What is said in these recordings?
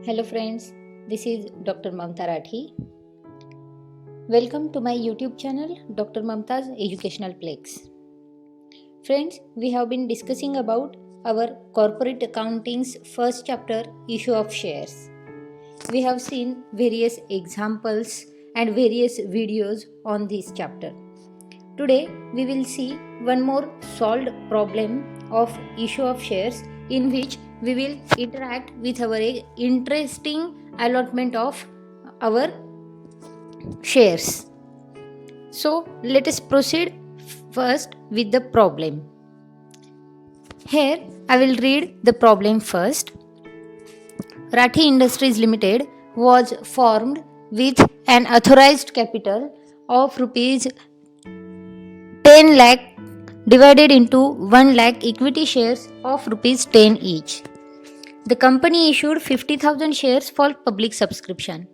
Hello friends, this is Dr. Mamta Rathi. Welcome to my YouTube channel Dr. Mamta's Educational Plex. Friends, we have been discussing about our corporate accounting's first chapter, issue of shares. We have seen various examples and various videos on this chapter. Today we will see one more solved problem of issue of shares in which we will interact with our interesting allotment of our shares. So let us proceed first with the problem. Here I will read the problem first. Rathi Industries Limited was formed with an authorized capital of rupees 10 lakh divided into 1 lakh equity shares of rupees 10 each. The company issued 50,000 shares for public subscription.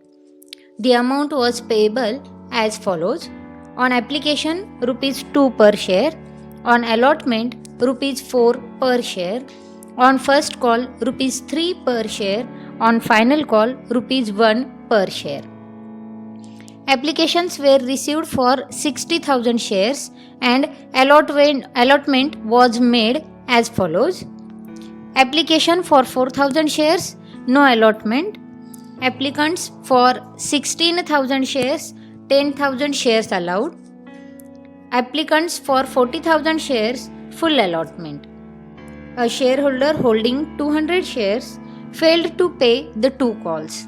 The amount was payable as follows: on application rupees 2 per share, on allotment rupees 4 per share, on first call rupees 3 per share, on final call rupees 1 per share. Applications were received for 60,000 shares and allotment was made as follows: application for 4,000 shares, no allotment. Applicants for 16,000 shares, 10,000 shares allowed. Applicants for 40,000 shares, full allotment. A shareholder holding 200 shares failed to pay the 2 calls.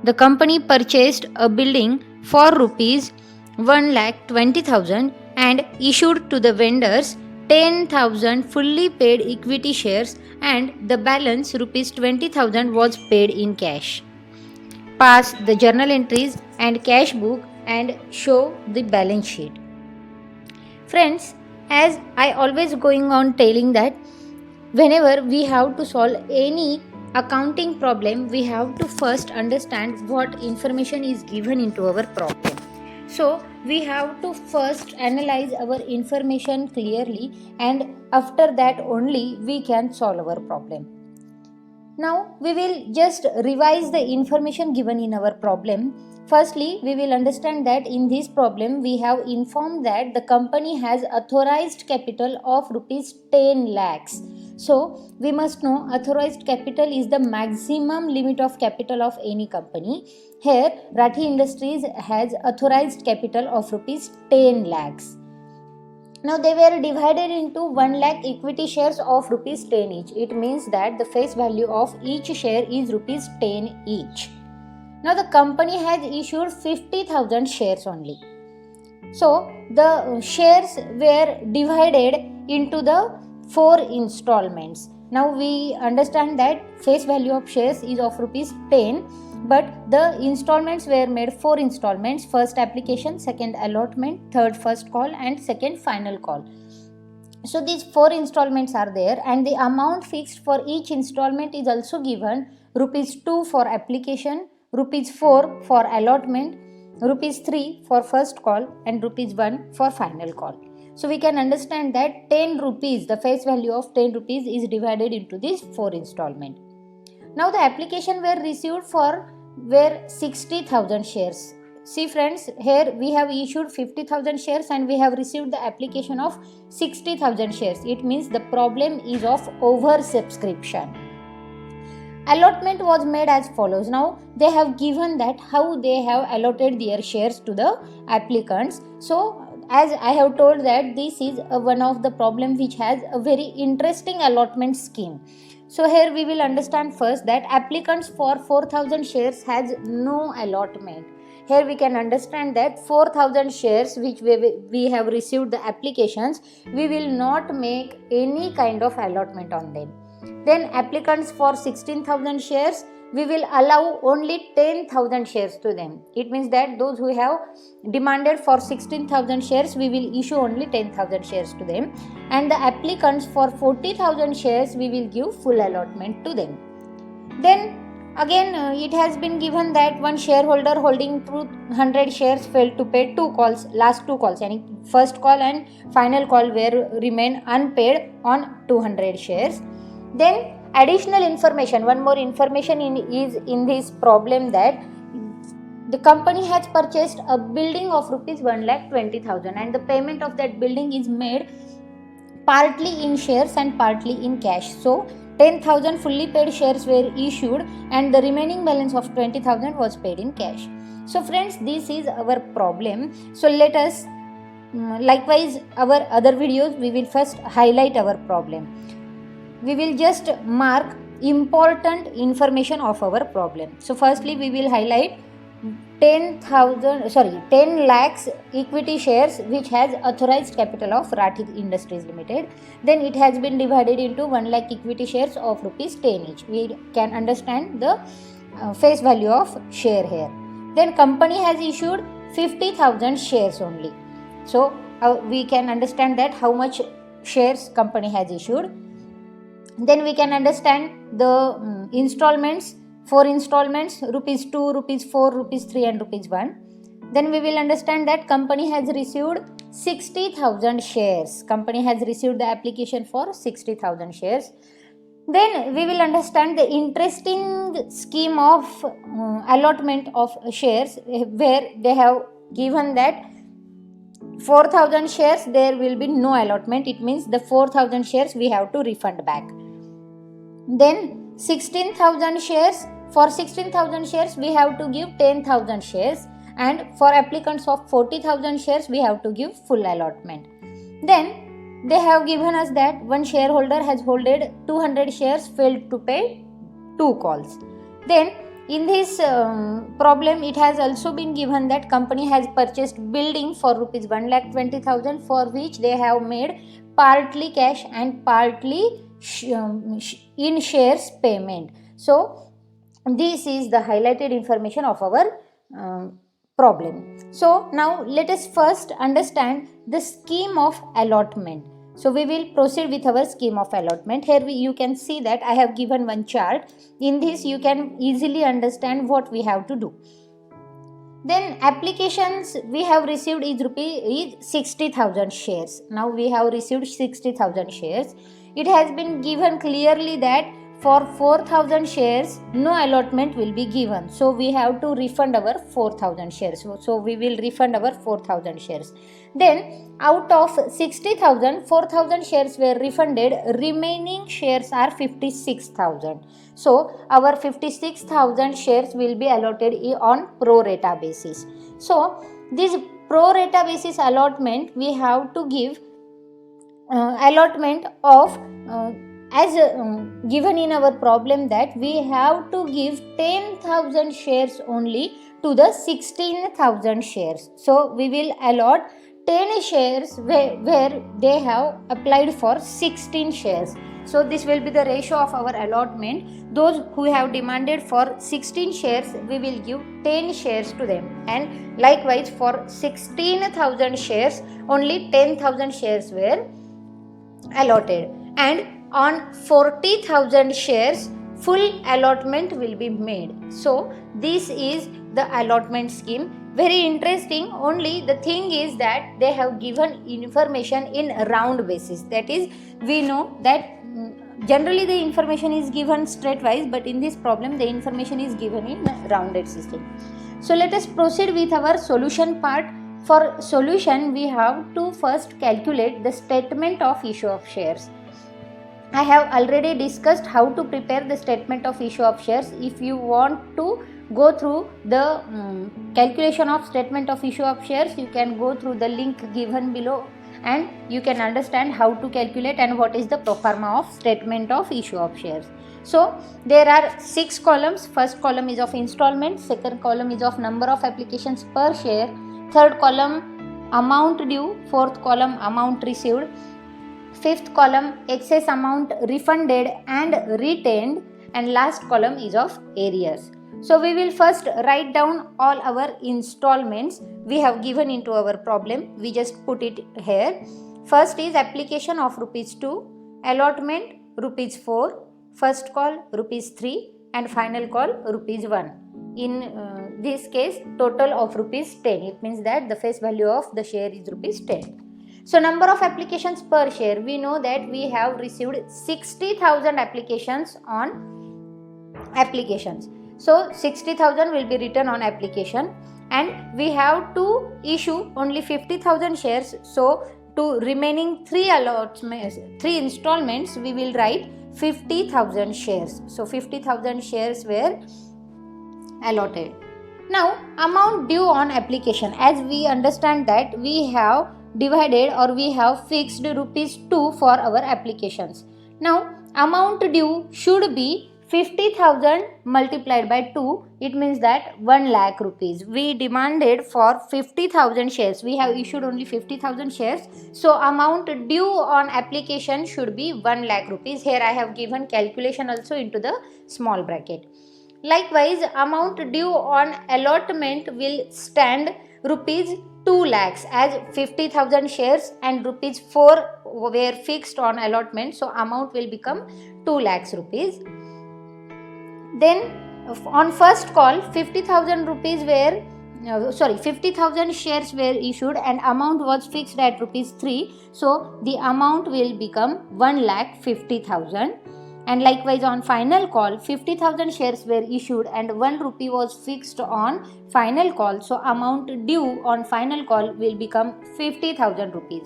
The company purchased a building for rupees 1,20,000 and issued to the vendors 10,000 fully paid equity shares, and the balance rupees 20,000 was paid in cash. Pass the journal entries and cash book and show the balance sheet. Friends, as I always going on telling that whenever we have to solve any accounting problem, we have to first understand what information is given into our problem. So we have to first analyze our information clearly, and after that only we can solve our problem. Now we will just revise the information given in our problem. Firstly, we will understand that in this problem we have informed that the company has authorized capital of rupees 10 lakhs. So we must know authorized capital is the maximum limit of capital of any company. Here Rathi Industries has authorized capital of rupees 10 lakhs. Now they were divided into 1 lakh equity shares of rupees 10 each. It means that the face value of each share is rupees 10 each. Now the company has issued 50,000 shares only. So the shares were divided into the 4 installments. Now we understand that face value of shares is of rupees 10, but the installments were made 4 installments: first application, second allotment, third first call, and second final call. So these 4 installments are there, and the amount fixed for each installment is also given: rupees 2 for application, rupees 4 for allotment, rupees 3 for first call, and rupees 1 for final call. So we can understand that 10 rupees, the face value of 10 rupees is divided into these 4 installments. Now the application were received for 60,000 shares. See friends, here we have issued 50,000 shares and we have received the application of 60,000 shares. It means the problem is of oversubscription. Allotment was made as follows. Now they have given that how they have allotted their shares to the applicants. So as I have told that this is one of the problem which has a very interesting allotment scheme. So here we will understand first that applicants for 4,000 shares has no allotment. Here we can understand that 4,000 shares which we have received the applications, we will not make any kind of allotment on them. Then applicants for 16,000 shares, we will allow only 10,000 shares to them. It means that those who have demanded for 16,000 shares, we will issue only 10,000 shares to them. And the applicants for 40,000 shares, we will give full allotment to them. Then again it has been given that one shareholder holding 200 shares failed to pay 2 calls, last 2 calls, yani first call and final call were remain unpaid on 200 shares. Then additional information, one more information is in this problem, that the company has purchased a building of rupees 1,20,000 and the payment of that building is made partly in shares and partly in cash. So 10,000 fully paid shares were issued and the remaining balance of 20,000 was paid in cash. So friends, this is our problem. So let us, likewise our other videos, we will first highlight our problem. We will just mark important information of our problem. So firstly we will highlight 10 lakhs equity shares which has authorized capital of Rathi Industries Limited. Then it has been divided into 1 lakh equity shares of rupees 10 each. We can understand the face value of share here. Then company has issued 50,000 shares only. So we can understand that how much shares company has issued. Then we can understand the installments. 4 installments, rupees 2, rupees 4, rupees 3 and rupees 1. Then we will understand that company has received 60,000 shares. Company has received the application for 60,000 shares. Then we will understand the interesting scheme of allotment of shares, where they have given that 4,000 shares there will be no allotment. It means the 4,000 shares we have to refund back. Then 16,000 shares. For 16,000 shares we have to give 10,000 shares, and for applicants of 40,000 shares we have to give full allotment. Then they have given us that one shareholder has holded 200 shares, failed to pay 2 calls. Then in this problem it has also been given that company has purchased building for rupees 1,20,000, for which they have made partly cash and partly in shares payment. So this is the highlighted information of our problem. So now let us first understand the scheme of allotment. So we will proceed with our scheme of allotment. Here you can see that I have given one chart. In this you can easily understand what we have to do. Then applications we have received is 60,000 shares. Now we have received 60,000 shares. It has been given clearly that for 4,000 shares no allotment will be given. So we have to refund our 4,000 shares. So we will refund our 4,000 shares. Then out of 60,000, 4,000 shares were refunded. Remaining shares are 56,000. So our 56,000 shares will be allotted on pro rata basis. So this pro rata basis allotment we have to give allotment of as given in our problem, that we have to give 10,000 shares only to the 16,000 shares. So we will allot 10 shares where they have applied for 16 shares. So this will be the ratio of our allotment. Those who have demanded for 16 shares, we will give 10 shares to them. And likewise for 16,000 shares, only 10,000 shares were allotted. And on 40,000 shares, full allotment will be made. So this is the allotment scheme. Very interesting. Only the thing is that they have given information in round basis. That is, we know that generally the information is given straightwise, but in this problem the information is given in rounded system. So let us proceed with our solution part. For solution, we have to first calculate the statement of issue of shares. I have already discussed how to prepare the statement of issue of shares. If you want to go through the calculation of statement of issue of shares, you can go through the link given below and you can understand how to calculate and what is the pro forma of statement of issue of shares. So there are 6 columns. First column is of installment, second column is of number of applications per share, third column amount due, fourth column amount received, fifth column excess amount refunded and retained, and last column is of arrears. So we will first write down all our installments we have given into our problem. We just put it here. First is application of rupees 2, allotment rupees 4, first call rupees 3 and final call rupees 1. In this case total of rupees 10. It means that the face value of the share is rupees 10. So number of applications per share, we know that we have received 60,000 applications on applications. So 60,000 will be written on application, and we have to issue only 50,000 shares. So to remaining 3 installments, we will write 50,000 shares. So 50,000 shares were allotted. Now amount due on application, as we understand that we have divided or we have fixed rupees 2 for our applications. Now amount due should be 50,000 multiplied by 2. It means that 1 lakh rupees. We demanded for 50,000 shares. We have issued only 50,000 shares. So amount due on application should be 1 lakh rupees. Here I have given calculation also into the small bracket. Likewise, amount due on allotment will stand rupees 2 lakhs, as 50,000 shares and rupees 4 were fixed on allotment. So amount will become 2 lakhs rupees. Then on first call, 50,000 rupees were 50,000 shares were issued and amount was fixed at rupees 3. So the amount will become 1,50,000. And likewise on final call, 50,000 shares were issued and 1 rupee was fixed on final call. So amount due on final call will become 50,000 rupees.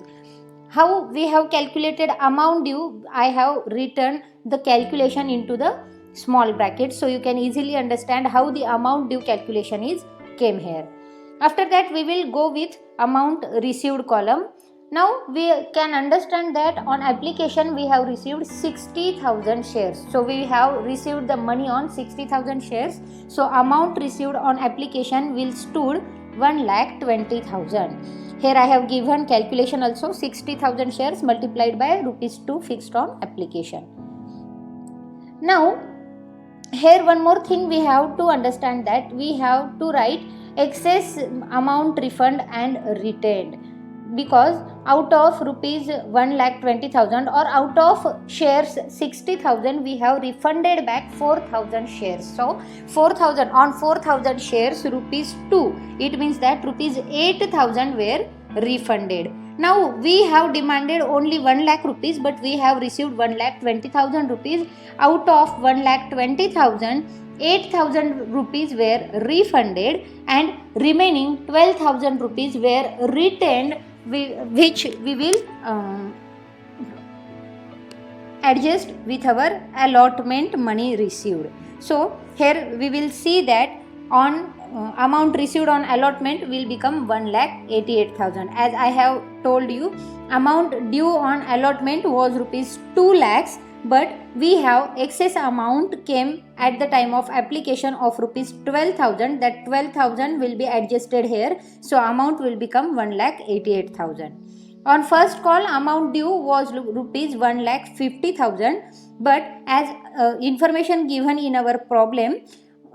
How we have calculated amount due? I have written the calculation into the small bracket, so you can easily understand how the amount due calculation is came here. After that, we will go with amount received column. Now we can understand that on application we have received 60,000 shares. So we have received the money on 60,000 shares. So amount received on application will stood 1,20,000. Here I have given calculation also, 60,000 shares multiplied by rupees 2 fixed on application. Now here one more thing we have to understand, that we have to write excess amount refund and retained, because out of rupees 1,20,000 or out of shares 60,000 we have refunded back 4,000 shares. So 4,000 on 4,000 shares rupees 2, it means that rupees 8,000 were refunded. Now we have demanded only 1 lakh rupees, but we have received 1,20,000 rupees. Out of 1,20,000, 8,000 rupees were refunded and remaining 12,000 rupees were retained, which we will adjust with our allotment money received. So here we will see that on amount received on allotment will become 1,88,000. As I have told you, amount due on allotment was rupees 2 lakhs, but we have excess amount came at the time of application of rupees 12,000. That 12,000 will be adjusted here, so amount will become 1,88,000. On first call, amount due was rupees 1,50,000, but as information given in our problem,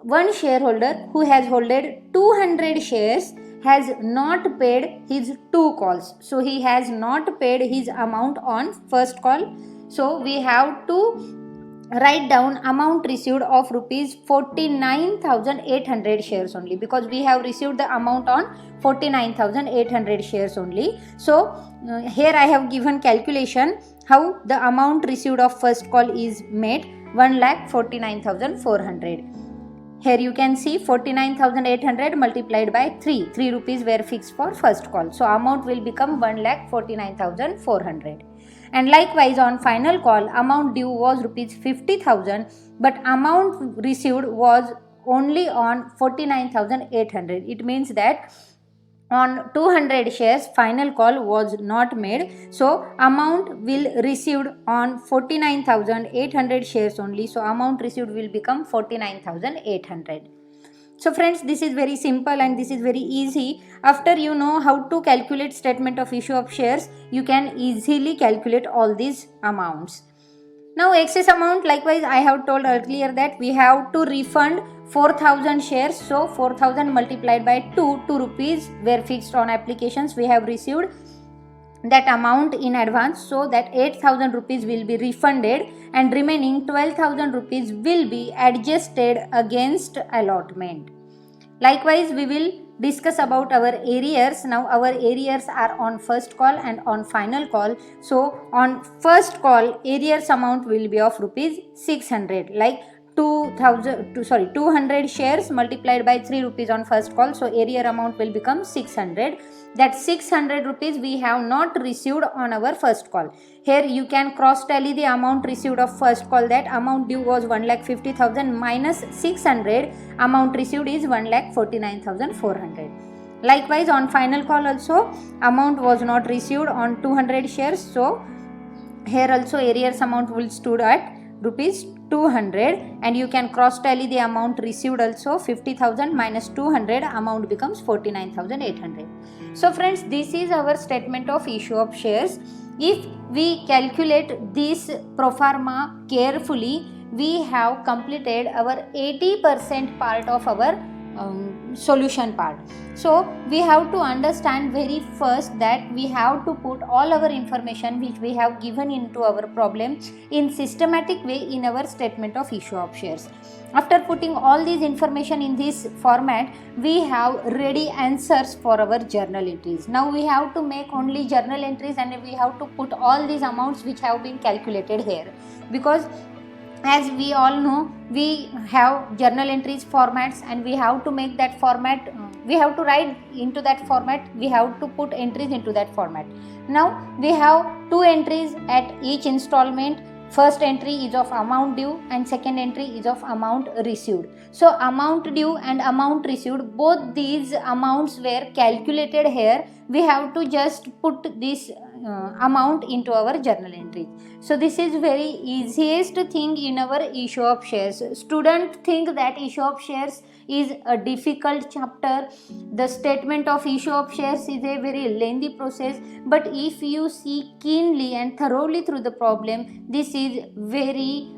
one shareholder who has holded 200 shares has not paid his 2 calls. So he has not paid his amount on first call. So we have to write down amount received of rupees 49,800 shares only, because we have received the amount on 49,800 shares only. So here I have given calculation how the amount received of first call is made, 1,49,400. Here you can see 49,800 multiplied by 3 rupees were fixed for first call. So amount will become 1,49,400. And likewise on final call, amount due was rupees 50,000, but amount received was only on 49,800. It means that on 200 shares final call was not made, so amount will received on 49,800 shares only. So amount received will become 49,800. So friends, this is very simple and this is very easy. After you know how to calculate statement of issue of shares, you can easily calculate all these amounts. Now excess amount, likewise I have told earlier that we have to refund 4,000 shares. So 4,000 multiplied by 2 rupees were fixed on applications. We have received that amount in advance, so that 8,000 rupees will be refunded and remaining 12,000 rupees will be adjusted against allotment. Likewise we will discuss about our arrears. Now our arrears are on first call and on final call. So on first call, arrears amount will be of rupees 600, like 200 shares multiplied by 3 rupees on first call. So arrear amount will become 600. That 600 rupees we have not received on our first call. Here you can cross tally the amount received of first call. That amount due was 1,50,000 minus 600, amount received is 1,49,400. Likewise on final call also, amount was not received on 200 shares. So here also arrears amount will stood at rupees 200, and you can cross tally the amount received also. 50,000 minus 200, amount becomes 49,800. So friends, this is our statement of issue of shares. If we calculate this pro forma carefully, we have completed our 80% part of our solution part. So we have to understand very first that we have to put all our information which we have given into our problem in systematic way in our statement of issue of shares. After putting all these information in this format, we have ready answers for our journal entries. Now we have to make only journal entries and we have to put all these amounts which have been calculated here, because as we all know, we have journal entries formats and we have to make that format, we have to write into that format, we have to put entries into that format. Now we have two entries at each installment. First entry is of amount due and second entry is of amount received. So amount due and amount received, both these amounts were calculated here. We have to just put this amount into our journal entry. So this is very easiest thing in our issue of shares. Students think that issue of shares is a difficult chapter. The statement of issue of shares is a very lengthy process, but if you see keenly and thoroughly through the problem, this is very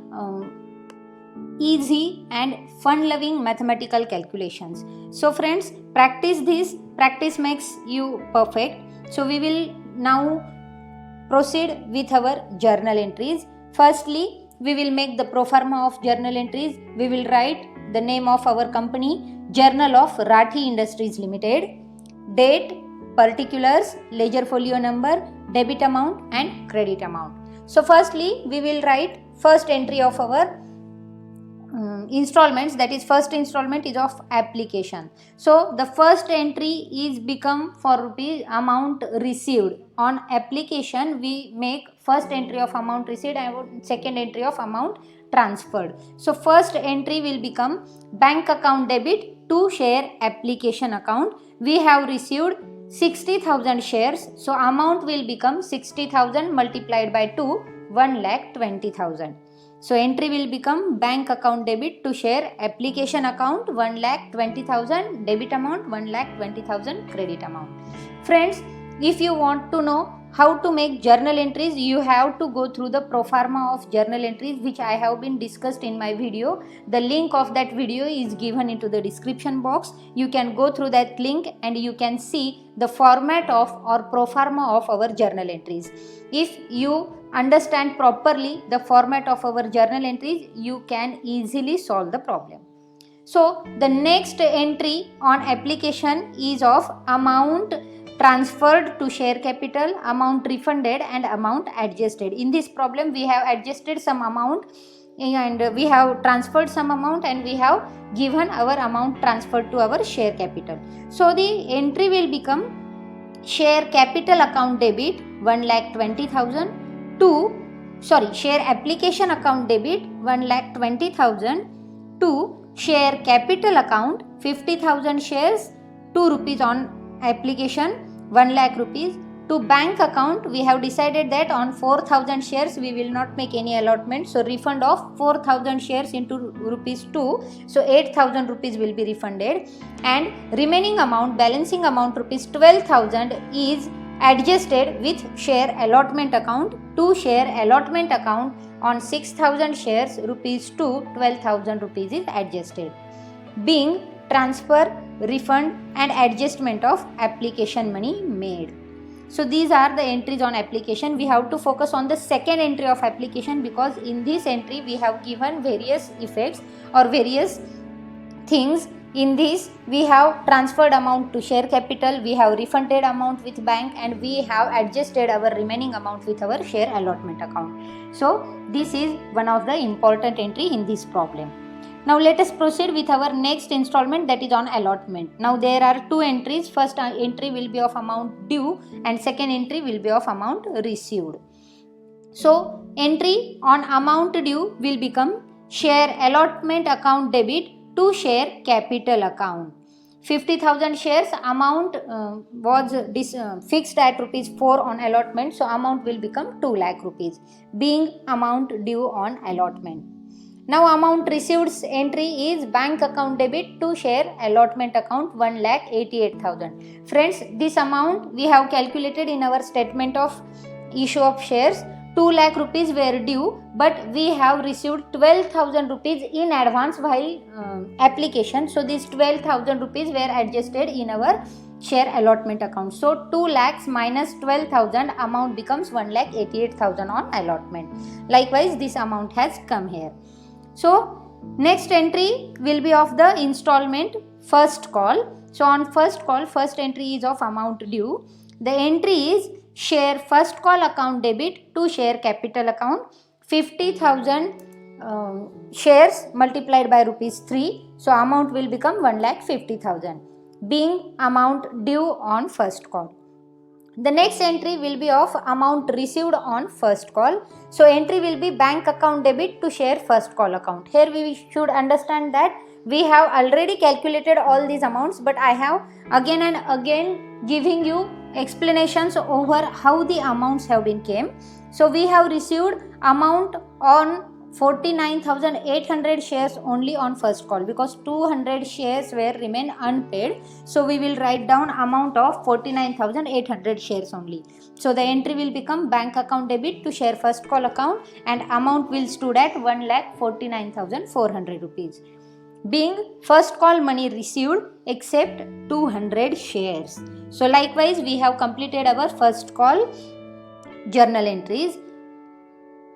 easy and fun loving mathematical calculations. So friends, practice this. Practice makes you perfect. So we will now proceed with our journal entries. Firstly, we will make the pro forma of journal entries. We will write the name of our company, Journal of Rathi Industries Limited, date, particulars, ledger folio number, debit amount and credit amount. So firstly, we will write first entry of our installments, that is first installment is of application. So the first entry is become for rupees amount received. On application we make first entry of amount received and second entry of amount transferred. So first entry will become bank account debit to share application account. We have received 60,000 shares, so amount will become 60,000 multiplied by 2, 1,20,000. So entry will become bank account debit to share application account 1,20,000, debit amount 1,20,000, credit amount. Friends, if you want to know how to make journal entries, you have to go through the pro forma of journal entries which I have been discussed in my video. The link of that video is given into the description box. You can go through that link and you can see the format of or pro forma of our journal entries. If you understand properly the format of our journal entries, you can easily solve the problem. So the next entry on application is of amount transferred to share capital, amount refunded and amount adjusted. In this problem we have adjusted some amount and we have transferred some amount and we have given our amount transferred to our share capital. So the entry will become share capital account debit 1,20,000 to share application account debit 1,20,000 to share capital account 50,000 shares 2 rupees on application 1 lakh rupees to bank account. We have decided that on 4,000 shares we will not make any allotment, so refund of 4,000 shares into rupees 2, so 8,000 rupees will be refunded, and remaining amount, balancing amount rupees 12,000 is adjusted with share allotment account to share allotment account. On 6,000 shares rupees 2, 12,000 rupees is adjusted, being transfer, refund and adjustment of application money made. So these are the entries on application. We have to focus on the second entry of application because in this entry we have given various effects or various things In this, we have transferred amount to share capital, we have refunded amount with bank, and we have adjusted our remaining amount with our share allotment account. So this is one of the important entry in this problem. Now let us proceed with our next installment, that is on allotment. Now there are two entries. First entry will be of amount due and second entry will be of amount received. So entry on amount due will become share allotment account debit to share capital account. 50,000 shares amount was fixed at rupees 4 on allotment, so amount will become 2 lakh rupees, being amount due on allotment. Now amount received entry is bank account debit to share allotment account 1,88,000. Friends, this amount we have calculated in our statement of issue of shares. 2 lakh rupees were due, but we have received 12,000 rupees in advance while application. So these 12,000 rupees were adjusted in our share allotment account. So 2 lakhs minus 12,000 amount becomes 1,88,000 on allotment. Likewise, this amount has come here. So next entry will be of the installment first call. So on first call, first entry is of amount due. The entry is share first call account debit to share capital account, 50,000 shares multiplied by rupees 3. So amount will become 1,50,000, being amount due on first call. The next entry will be of amount received on first call. So entry will be bank account debit to share first call account. Here we should understand that we have already calculated all these amounts, but I have again and again giving you explanations over how the amounts have been came. So we have received amount on 49,800 shares only on first call, because 200 shares were remain unpaid. So we will write down amount of 49,800 shares only. So the entry will become bank account debit to share first call account, and amount will stood at 1,49,400 rupees, being first call money received except 200 shares. So likewise, we have completed our first call journal entries.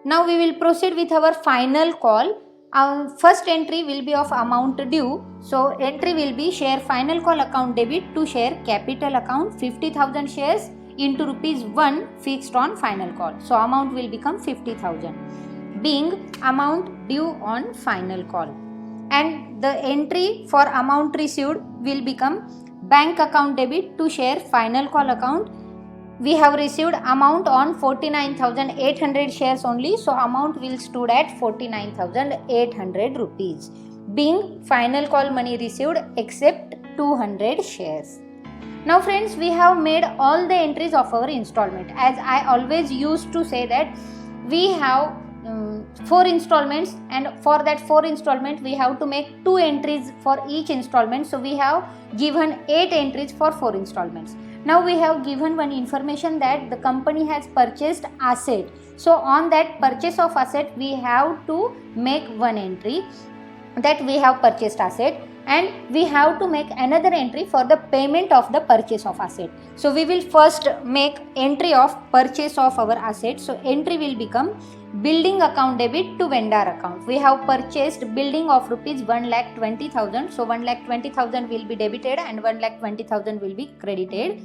Now we will proceed with our final call. Our first entry will be of amount due. So entry will be share final call account debit to share capital account, 50,000 shares into rupees 1 fixed on final call. So amount will become 50,000, being amount due on final call. And the entry for amount received will become bank account debit to share final call account. We have received amount on 49,800 shares only, so amount will stood at 49,800 rupees, being final call money received except 200 shares. Now friends, we have made all the entries of our installment. As I always used to say that we have 4 installments, and for that 4 installment we have to make 2 entries for each installment. So we have given 8 entries for 4 installments. Now we have given one information that the company has purchased asset. So on that purchase of asset we have to make one entry that we have purchased asset, and we have to make another entry for the payment of the purchase of asset. So we will first make entry of purchase of our asset. So entry will become building account debit to vendor account. We have purchased building of rupees 1,20,000. So 1,20,000 will be debited and 1,20,000 will be credited,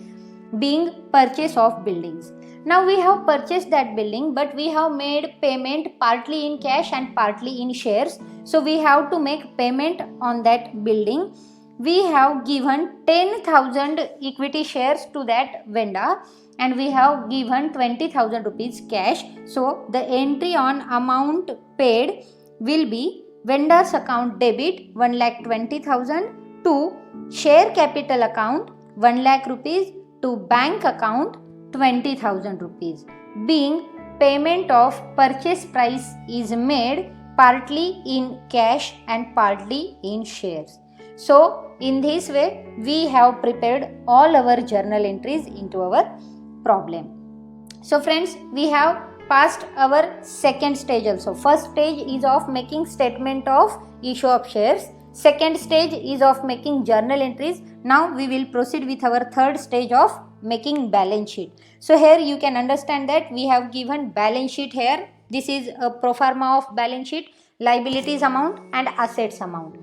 being purchase of buildings. Now we have purchased that building, but we have made payment partly in cash and partly in shares. So we have to make payment on that building. We have given 10,000 equity shares to that vendor, and we have given 20,000 rupees cash. So the entry on amount paid will be vendor's account debit 1,20,000 to share capital account 1 lakh rupees to bank account 20,000 rupees, being payment of purchase price is made partly in cash and partly in shares. So in this way we have prepared all our journal entries into our problem. So friends, we have passed our second stage also. First stage is of making statement of issue of shares. Second stage is of making journal entries. Now we will proceed with our third stage of making balance sheet. So here you can understand that we have given balance sheet here. This is a pro forma of balance sheet, liabilities amount and assets amount.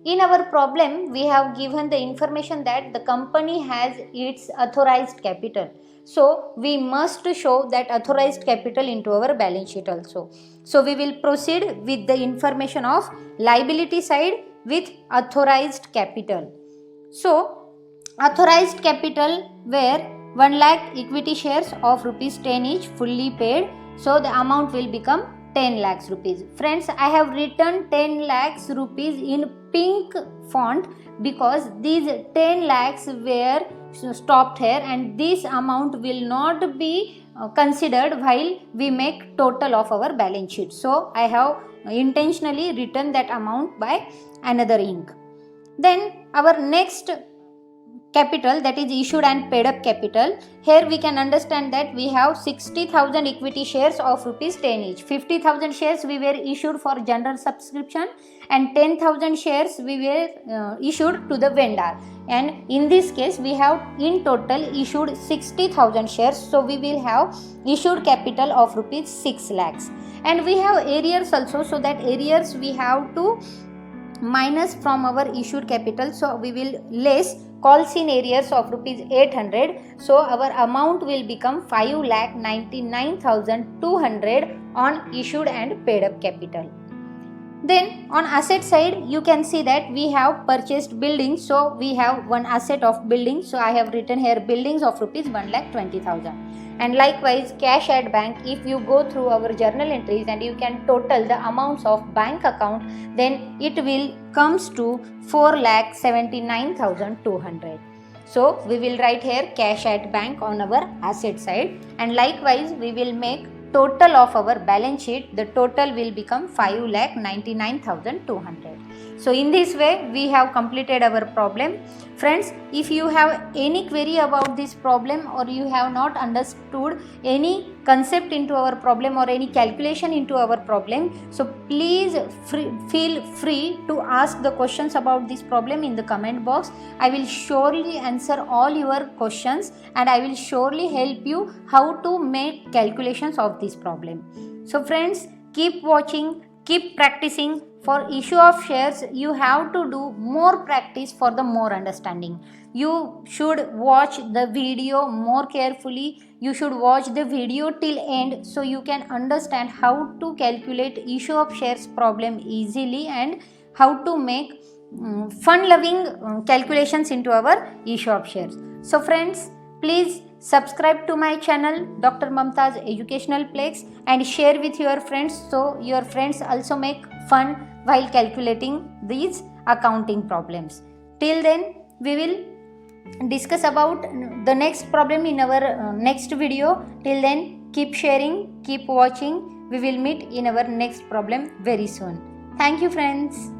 In our problem, we have given the information that the company has its authorized capital. So, we must show that authorized capital into our balance sheet also. So, we will proceed with the information of liability side with authorized capital. So, authorized capital where 1 lakh equity shares of rupees 10 each fully paid. So, the amount will become 10 lakhs rupees. Friends, I have written 10 lakhs rupees in pink font because these 10 lakhs were stopped here, and this amount will not be considered while we make total of our balance sheet. So, I have intentionally written that amount by another ink. Then our next capital, that is issued and paid up capital. Here we can understand that we have 60,000 equity shares of rupees 10 each. 50,000 shares we were issued for general subscription and 10,000 shares we were issued to the vendor. And in this case we have in total issued 60,000 shares. So we will have issued capital of rupees 6 lakhs. And we have arrears also. So that arrears we have to minus from our issued capital. So we will less calls in arrears of rupees 800. So our amount will become 5,99,200 on issued and paid up capital. Then on asset side, you can see that we have purchased buildings. So we have one asset of buildings. So I have written here buildings of rupees 1,20,000. And likewise cash at bank, if you go through our journal entries and you can total the amounts of bank account, then it will comes to 4,79,200. So we will write here cash at bank on our asset side, and likewise we will make total of our balance sheet. The total will become 5,99,200. So in this way we have completed our problem. Friends, if you have any query about this problem or you have not understood any concept into our problem or any calculation into our problem, so please feel free to ask the questions about this problem in the comment box. I will surely answer all your questions and I will surely help you how to make calculations of this problem. So friends, keep watching, keep practicing. For issue of shares, you have to do more practice for the more understanding. You should watch the video more carefully. You should watch the video till end so you can understand how to calculate issue of shares problem easily and how to make fun-loving calculations into our issue of shares. So friends, please subscribe to my channel Dr. Mamta's Educational Plex and share with your friends so your friends also make fun while calculating these accounting problems. Till then, we will discuss about the next problem in our next video. Till then, keep sharing, keep watching. We will meet in our next problem very soon. Thank you, friends.